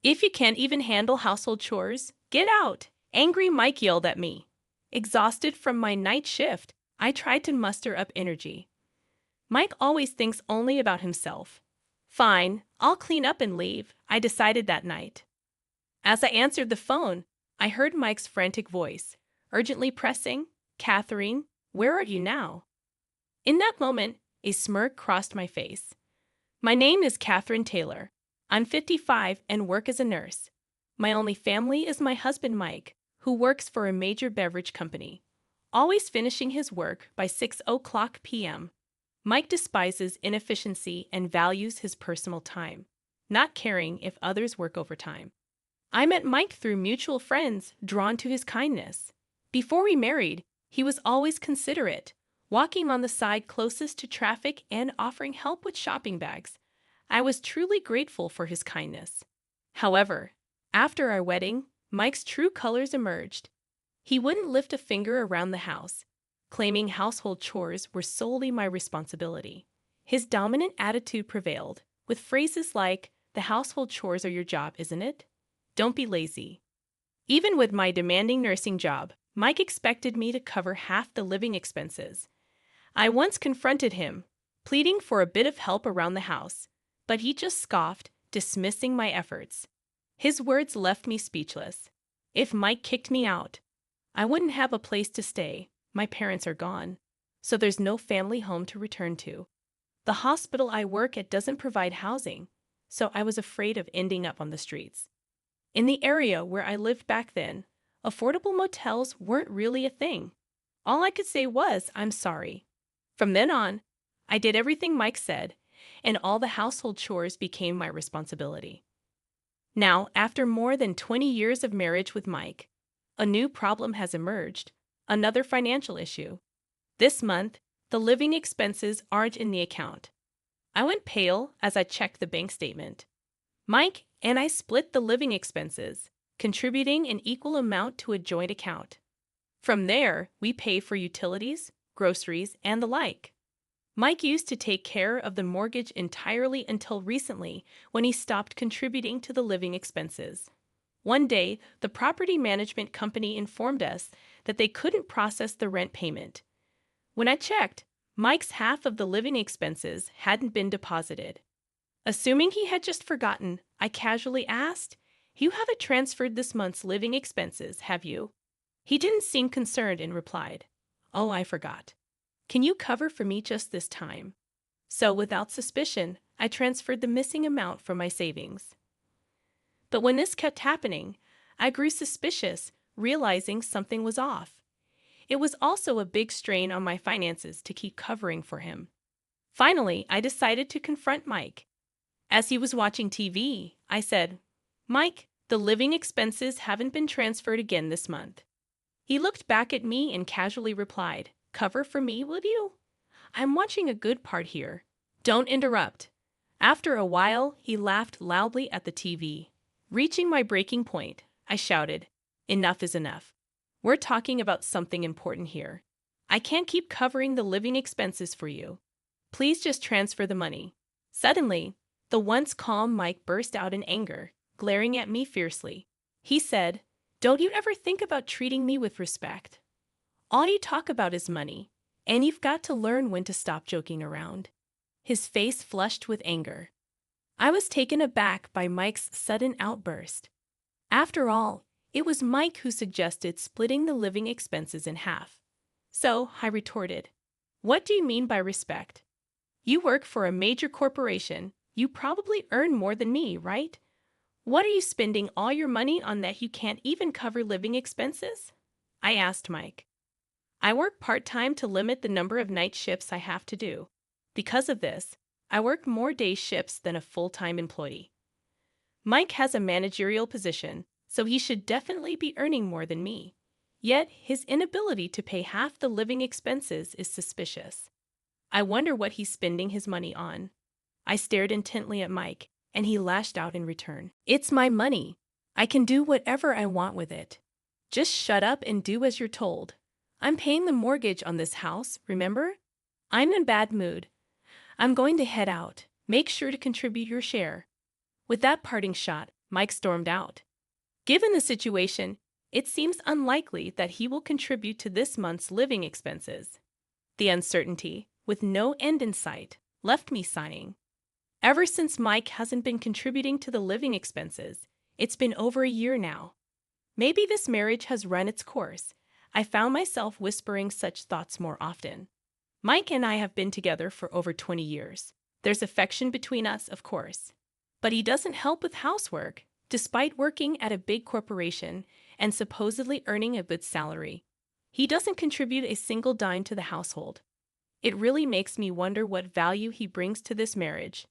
If you can't even handle household chores, get out! Angry Mike yelled at me. Exhausted from my night shift, I tried to muster up energy. Mike always thinks only about himself. Fine, I'll clean up and leave, I decided that night. As I answered the phone, I heard Mike's frantic voice, urgently pressing, "Catherine, where are you now?" In that moment, a smirk crossed my face. My name is Catherine Taylor. I'm 55 and work as a nurse. My only family is my husband Mike, who works for a major beverage company, always finishing his work by 6:00 p.m. Mike despises inefficiency and values his personal time, not caring if others work overtime. I met Mike through mutual friends drawn to his kindness. Before we married, he was always considerate, walking on the side closest to traffic and offering help with shopping bags. I was truly grateful for his kindness. However, after our wedding, Mike's true colors emerged. He wouldn't lift a finger around the house, claiming household chores were solely my responsibility. His dominant attitude prevailed, with phrases like, "The household chores are your job, isn't it? Don't be lazy." Even with my demanding nursing job, Mike expected me to cover half the living expenses. I once confronted him, pleading for a bit of help around the house, but he just scoffed, dismissing my efforts. His words left me speechless. If Mike kicked me out, I wouldn't have a place to stay. My parents are gone, so there's no family home to return to. The hospital I work at doesn't provide housing, so I was afraid of ending up on the streets. In the area where I lived back then, affordable motels weren't really a thing. All I could say was, "I'm sorry." From then on, I did everything Mike said, and all the household chores became my responsibility. Now, after more than 20 years of marriage with Mike, a new problem has emerged, another financial issue. This month, the living expenses aren't in the account. I went pale as I checked the bank statement. Mike and I split the living expenses, contributing an equal amount to a joint account. From there, we pay for utilities, groceries, and the like. Mike used to take care of the mortgage entirely until recently, when he stopped contributing to the living expenses. One day, the property management company informed us that they couldn't process the rent payment. When I checked, Mike's half of the living expenses hadn't been deposited. Assuming he had just forgotten, I casually asked, "You haven't transferred this month's living expenses, have you?" He didn't seem concerned and replied, "Oh, I forgot. Can you cover for me just this time?" So, without suspicion, I transferred the missing amount from my savings. But when this kept happening, I grew suspicious, realizing something was off. It was also a big strain on my finances to keep covering for him. Finally, I decided to confront Mike. As he was watching TV, I said, "Mike, the living expenses haven't been transferred again this month." He looked back at me and casually replied, "Cover for me, will you? I'm watching a good part here. Don't interrupt." After a while, he laughed loudly at the TV. Reaching my breaking point, I shouted, "Enough is enough. We're talking about something important here. I can't keep covering the living expenses for you. Please just transfer the money." Suddenly, the once calm Mike burst out in anger, glaring at me fiercely. He said, "Don't you ever think about treating me with respect? All you talk about is money, and you've got to learn when to stop joking around." His face flushed with anger. I was taken aback by Mike's sudden outburst. After all, it was Mike who suggested splitting the living expenses in half. So, I retorted, "What do you mean by respect? You work for a major corporation. You probably earn more than me, right? What are you spending all your money on that you can't even cover living expenses?" I asked Mike. "I work part-time to limit the number of night shifts I have to do. Because of this, I work more day shifts than a full-time employee. Mike has a managerial position, so he should definitely be earning more than me. Yet, his inability to pay half the living expenses is suspicious. I wonder what he's spending his money on." I stared intently at Mike, and he lashed out in return. "It's my money. I can do whatever I want with it. Just shut up and do as you're told. I'm paying the mortgage on this house, remember? I'm in a bad mood. I'm going to head out. Make sure to contribute your share." With that parting shot, Mike stormed out. Given the situation, it seems unlikely that he will contribute to this month's living expenses. The uncertainty, with no end in sight, left me sighing. Ever since Mike hasn't been contributing to the living expenses, it's been over a year now. Maybe this marriage has run its course. I found myself whispering such thoughts more often. Mike and I have been together for over 20 years. There's affection between us, of course. But he doesn't help with housework, despite working at a big corporation and supposedly earning a good salary. He doesn't contribute a single dime to the household. It really makes me wonder what value he brings to this marriage.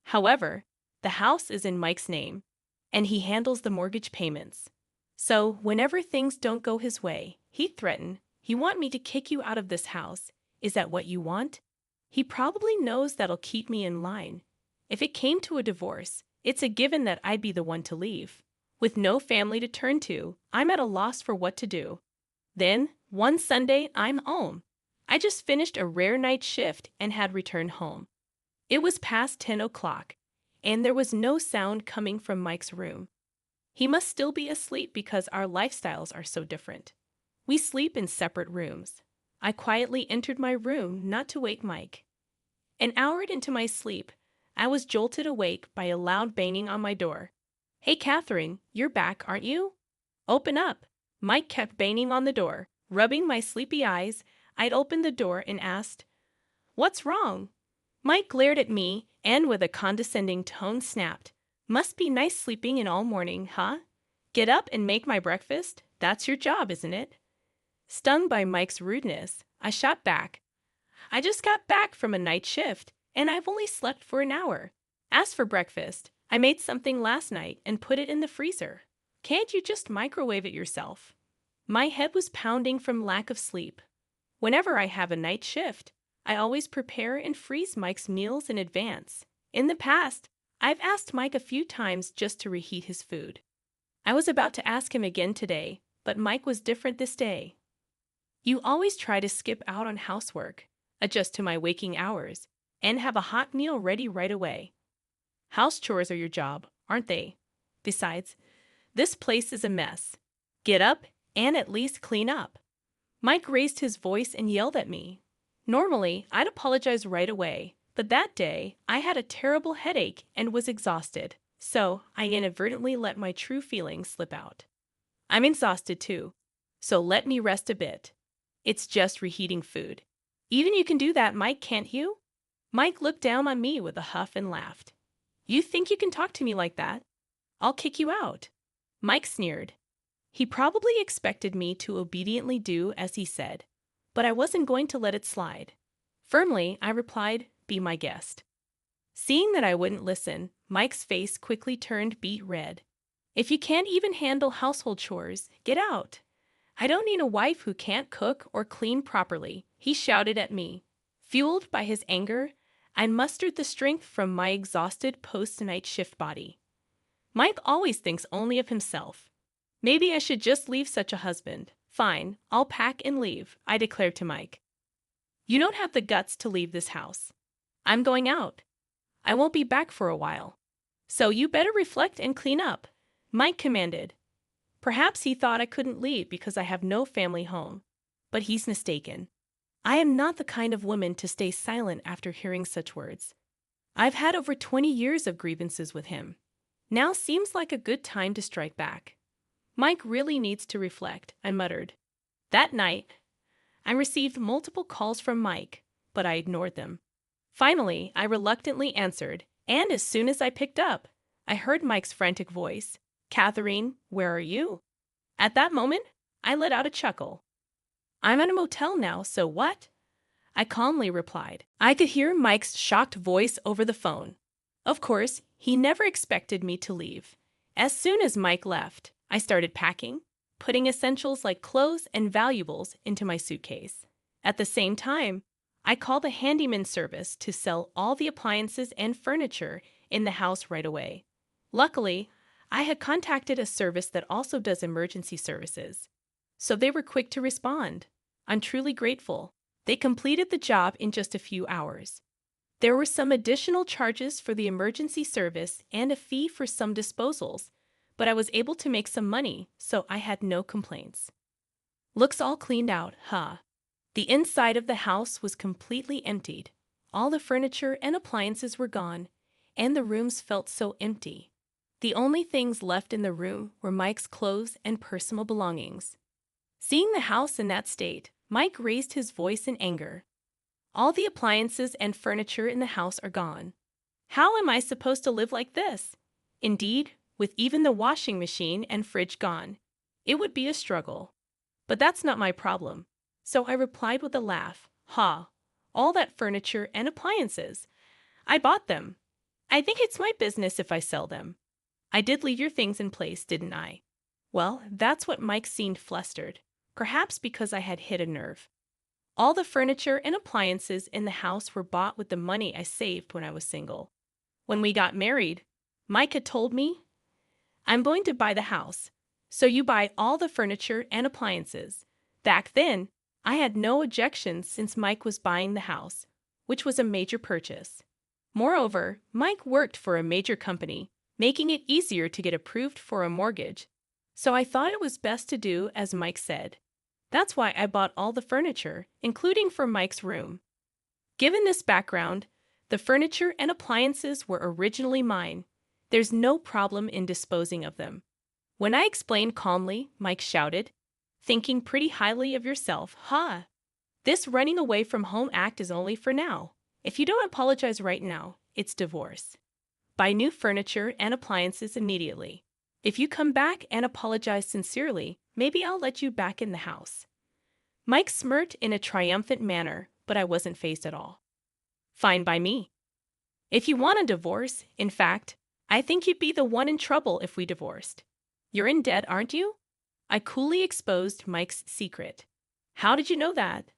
However, the house is in Mike's name, and he handles the mortgage payments. So, whenever things don't go his way, he'd threaten, "You want me to kick you out of this house? Is that what you want?" He probably knows that'll keep me in line. If it came to a divorce, it's a given that I'd be the one to leave. With no family to turn to, I'm at a loss for what to do. Then, one Sunday, I'm home. I just finished a rare night shift and had returned home. It was past 10 o'clock, and there was no sound coming from Mike's room. He must still be asleep because our lifestyles are so different. We sleep in separate rooms. I quietly entered my room not to wake Mike. An hour into my sleep, I was jolted awake by a loud banging on my door. "Hey, Catherine, you're back, aren't you?" "Open up." Mike kept banging on the door. Rubbing my sleepy eyes, I'd opened the door and asked, "What's wrong?" Mike glared at me and with a condescending tone snapped, "Must be nice sleeping in all morning, huh? Get up and make my breakfast? That's your job, isn't it?" Stung by Mike's rudeness, I shot back, "I just got back from a night shift, and I've only slept for an hour. As for breakfast, I made something last night and put it in the freezer. Can't you just microwave it yourself?" My head was pounding from lack of sleep. Whenever I have a night shift, I always prepare and freeze Mike's meals in advance. In the past, I've asked Mike a few times just to reheat his food. I was about to ask him again today, but Mike was different this day. "You always try to skip out on housework, adjust to my waking hours, and have a hot meal ready right away. House chores are your job, aren't they? Besides, this place is a mess. Get up and at least clean up." Mike raised his voice and yelled at me. Normally, I'd apologize right away, but that day, I had a terrible headache and was exhausted, so I inadvertently let my true feelings slip out. "I'm exhausted too, so let me rest a bit. It's just reheating food. Even you can do that, Mike, can't you?" Mike looked down on me with a huff and laughed. "You think you can talk to me like that? I'll kick you out." Mike sneered. He probably expected me to obediently do as he said, but I wasn't going to let it slide. Firmly, I replied, "Be my guest." Seeing that I wouldn't listen, Mike's face quickly turned beet red. "If you can't even handle household chores, get out. I don't need a wife who can't cook or clean properly," he shouted at me. Fueled by his anger, I mustered the strength from my exhausted post-night shift body. Mike always thinks only of himself. Maybe I should just leave such a husband. "Fine, I'll pack and leave," I declared to Mike. "You don't have the guts to leave this house. I'm going out. I won't be back for a while. So you better reflect and clean up," Mike commanded. Perhaps he thought I couldn't leave because I have no family home. But he's mistaken. I am not the kind of woman to stay silent after hearing such words. I've had over 20 years of grievances with him. Now seems like a good time to strike back. "Mike really needs to reflect," I muttered. That night, I received multiple calls from Mike, but I ignored them. Finally, I reluctantly answered, and as soon as I picked up, I heard Mike's frantic voice. "Catherine, where are you?" At that moment, I let out a chuckle. "I'm at a motel now, so what?" I calmly replied. I could hear Mike's shocked voice over the phone. Of course, he never expected me to leave. As soon as Mike left, I started packing, putting essentials like clothes and valuables into my suitcase. At the same time, I called a handyman service to sell all the appliances and furniture in the house right away. Luckily, I had contacted a service that also does emergency services, so they were quick to respond. I'm truly grateful. They completed the job in just a few hours. There were some additional charges for the emergency service and a fee for some disposals, but I was able to make some money, so I had no complaints. Looks all cleaned out, huh? The inside of the house was completely emptied. All the furniture and appliances were gone, and the rooms felt so empty. The only things left in the room were Mike's clothes and personal belongings. Seeing the house in that state, Mike raised his voice in anger. All the appliances and furniture in the house are gone. How am I supposed to live like this? Indeed, with even the washing machine and fridge gone, it would be a struggle. But that's not my problem. So I replied with a laugh, "Ha, all that furniture and appliances. I bought them. I think it's my business if I sell them. I did leave your things in place, didn't I?" Well, that's what Mike seemed flustered, perhaps because I had hit a nerve. All the furniture and appliances in the house were bought with the money I saved when I was single. When we got married, Mike had told me, "I'm going to buy the house, so you buy all the furniture and appliances." Back then, I had no objections since Mike was buying the house, which was a major purchase. Moreover, Mike worked for a major company, making it easier to get approved for a mortgage. So I thought it was best to do as Mike said. That's why I bought all the furniture, including for Mike's room. Given this background, the furniture and appliances were originally mine. There's no problem in disposing of them. When I explained calmly, Mike shouted, "Thinking pretty highly of yourself, huh? This running away from home act is only for now. If you don't apologize right now, it's divorce. Buy new furniture and appliances immediately. If you come back and apologize sincerely, maybe I'll let you back in the house." Mike smirked in a triumphant manner, but I wasn't fazed at all. "Fine by me. If you want a divorce, in fact, I think you'd be the one in trouble if we divorced. You're in debt, aren't you?" I coolly exposed Mike's secret. "How did you know that?"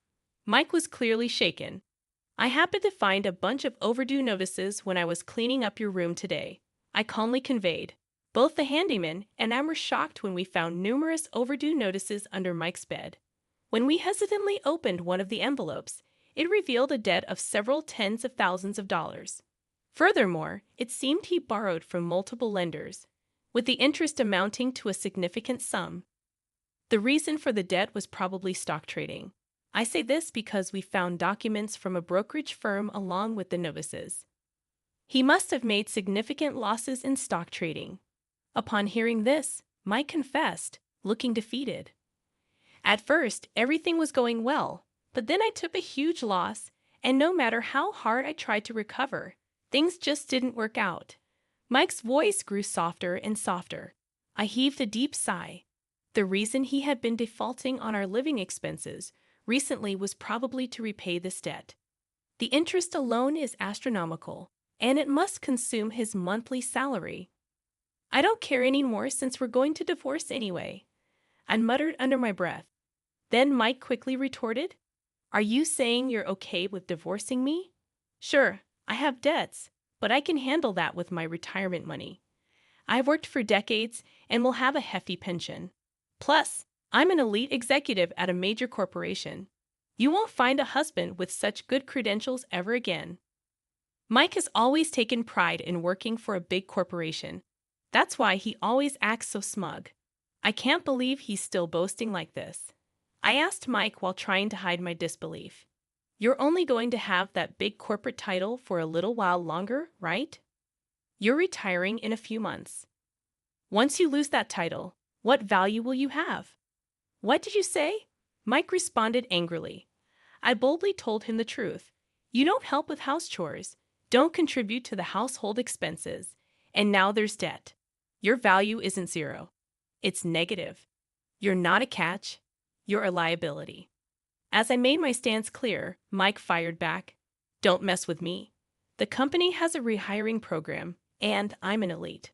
Mike was clearly shaken. "I happened to find a bunch of overdue notices when I was cleaning up your room today," I calmly conveyed. Both the handyman and I were shocked when we found numerous overdue notices under Mike's bed. When we hesitantly opened one of the envelopes, it revealed a debt of several tens of thousands of dollars. Furthermore, it seemed he borrowed from multiple lenders, with the interest amounting to a significant sum. The reason for the debt was probably stock trading. I say this because we found documents from a brokerage firm along with the notices. He must have made significant losses in stock trading. Upon hearing this, Mike confessed, looking defeated. "At first, everything was going well, but then I took a huge loss, and no matter how hard I tried to recover, things just didn't work out." Mike's voice grew softer and softer. I heaved a deep sigh. The reason he had been defaulting on our living expenses recently was probably to repay this debt. The interest alone is astronomical, and it must consume his monthly salary. "I don't care anymore since we're going to divorce anyway," I muttered under my breath. Then Mike quickly retorted, "Are you saying you're okay with divorcing me?" "Sure, I have debts, but I can handle that with my retirement money. I've worked for decades and will have a hefty pension. Plus, I'm an elite executive at a major corporation. You won't find a husband with such good credentials ever again." Mike has always taken pride in working for a big corporation. That's why he always acts so smug. I can't believe he's still boasting like this. I asked Mike while trying to hide my disbelief. "You're only going to have that big corporate title for a little while longer, right? You're retiring in a few months. Once you lose that title, what value will you have?" "What did you say?" Mike responded angrily. I boldly told him the truth. "You don't help with house chores, don't contribute to the household expenses, and now there's debt. Your value isn't zero. It's negative. You're not a catch. You're a liability." As I made my stance clear, Mike fired back, "Don't mess with me. The company has a rehiring program, and I'm an elite.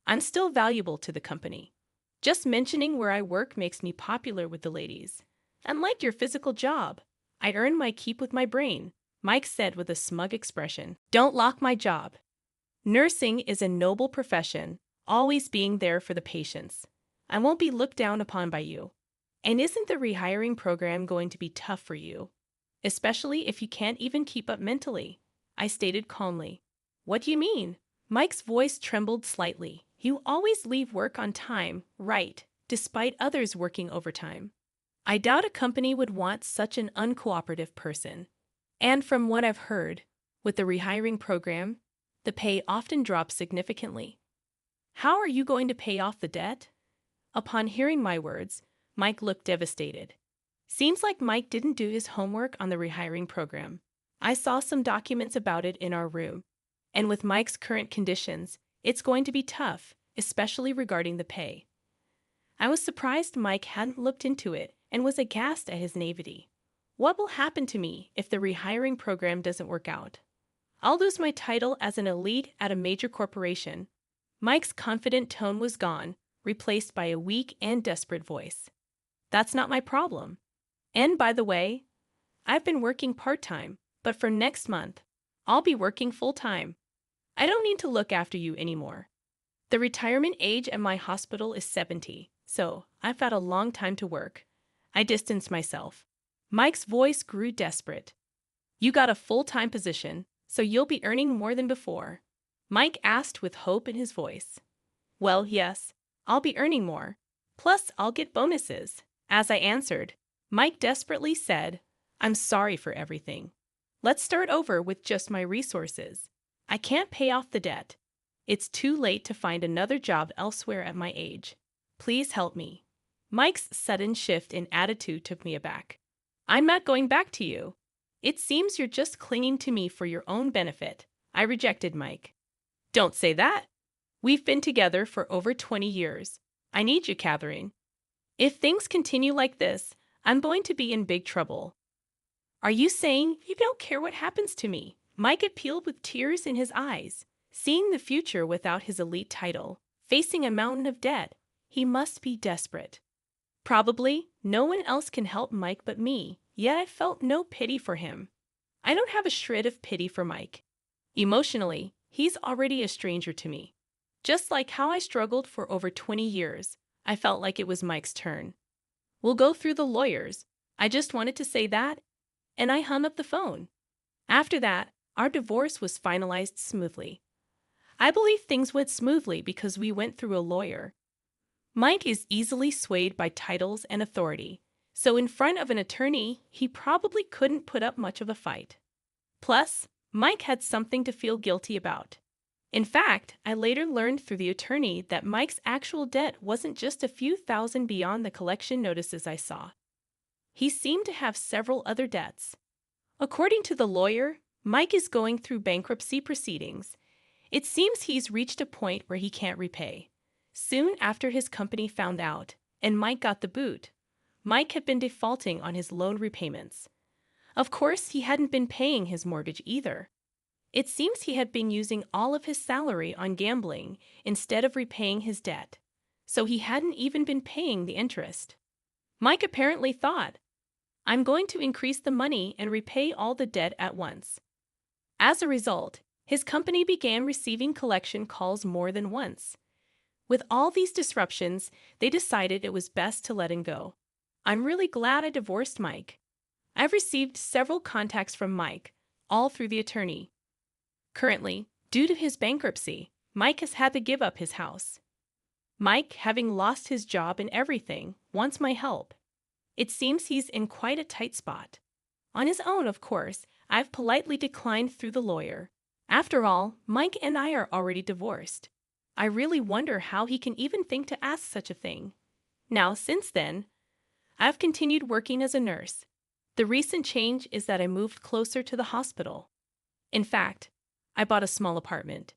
I'm still valuable to the company. Just mentioning where I work makes me popular with the ladies. Unlike your physical job, I earn my keep with my brain," Mike said with a smug expression. "Don't lock my job. Nursing is a noble profession, always being there for the patients. I won't be looked down upon by you. And isn't the rehiring program going to be tough for you? Especially if you can't even keep up mentally," I stated calmly. "What do you mean?" Mike's voice trembled slightly. He You always leave work on time, right, despite others working overtime. I doubt a company would want such an uncooperative person. And from what I've heard, with the rehiring program, the pay often drops significantly. How are you going to pay off the debt? Upon hearing my words, Mike looked devastated. Seems like Mike didn't do his homework on the rehiring program. I saw some documents about it in our room. And with Mike's current conditions, it's going to be tough, especially regarding the pay. I was surprised Mike hadn't looked into it and was aghast at his naivety. What will happen to me if the rehiring program doesn't work out? I'll lose my title as an elite at a major corporation. Mike's confident tone was gone, replaced by a weak and desperate voice. That's not my problem. And by the way, I've been working part-time, but from next month, I'll be working full-time. I don't need to look after you anymore. The retirement age at my hospital is 70, so I've got a long time to work. I distanced myself. Mike's voice grew desperate. You got a full-time position, so you'll be earning more than before. Mike asked with hope in his voice. Well, yes, I'll be earning more. Plus, I'll get bonuses. As I answered, Mike desperately said, I'm sorry for everything. Let's start over with just my resources. I can't pay off the debt. It's too late to find another job elsewhere at my age. Please help me. Mike's sudden shift in attitude took me aback. I'm not going back to you. It seems you're just clinging to me for your own benefit. I rejected Mike. Don't say that. We've been together for over 20 years. I need you, Catherine. If things continue like this, I'm going to be in big trouble. Are you saying you don't care what happens to me? Mike appealed with tears in his eyes. Seeing the future without his elite title, facing a mountain of debt, he must be desperate. Probably, no one else can help Mike but me, yet I felt no pity for him. I don't have a shred of pity for Mike. Emotionally, he's already a stranger to me. Just like how I struggled for over 20 years, I felt like it was Mike's turn. We'll go through the lawyers. I just wanted to say that, and I hung up the phone. After that, our divorce was finalized smoothly. I believe things went smoothly because we went through a lawyer. Mike is easily swayed by titles and authority, so in front of an attorney, he probably couldn't put up much of a fight. Plus, Mike had something to feel guilty about. In fact, I later learned through the attorney that Mike's actual debt wasn't just a few thousand beyond the collection notices I saw. He seemed to have several other debts. According to the lawyer, Mike is going through bankruptcy proceedings. It seems he's reached a point where he can't repay. Soon after his company found out, and Mike got the boot, Mike had been defaulting on his loan repayments. Of course, he hadn't been paying his mortgage either. It seems he had been using all of his salary on gambling instead of repaying his debt, so he hadn't even been paying the interest. Mike apparently thought, I'm going to increase the money and repay all the debt at once. As a result, his company began receiving collection calls more than once. With all these disruptions, they decided it was best to let him go. I'm really glad I divorced Mike. I've received several contacts from Mike, all through the attorney. Currently, due to his bankruptcy, Mike has had to give up his house. Mike, having lost his job and everything, wants my help. It seems he's in quite a tight spot. On his own, of course, I've politely declined through the lawyer. After all, Mike and I are already divorced. I really wonder how he can even think to ask such a thing. Now, since then, I've continued working as a nurse. The recent change is that I moved closer to the hospital. In fact, I bought a small apartment.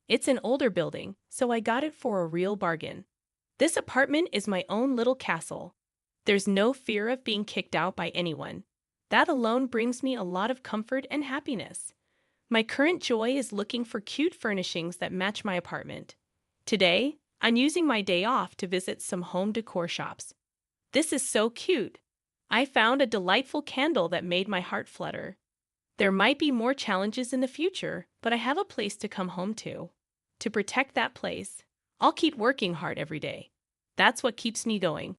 It's an older building, so I got it for a real bargain. This apartment is my own little castle. There's no fear of being kicked out by anyone. That alone brings me a lot of comfort and happiness. My current joy is looking for cute furnishings that match my apartment. Today, I'm using my day off to visit some home decor shops. This is so cute. I found a delightful candle that made my heart flutter. There might be more challenges in the future, but I have a place to come home to. To protect that place, I'll keep working hard every day. That's what keeps me going.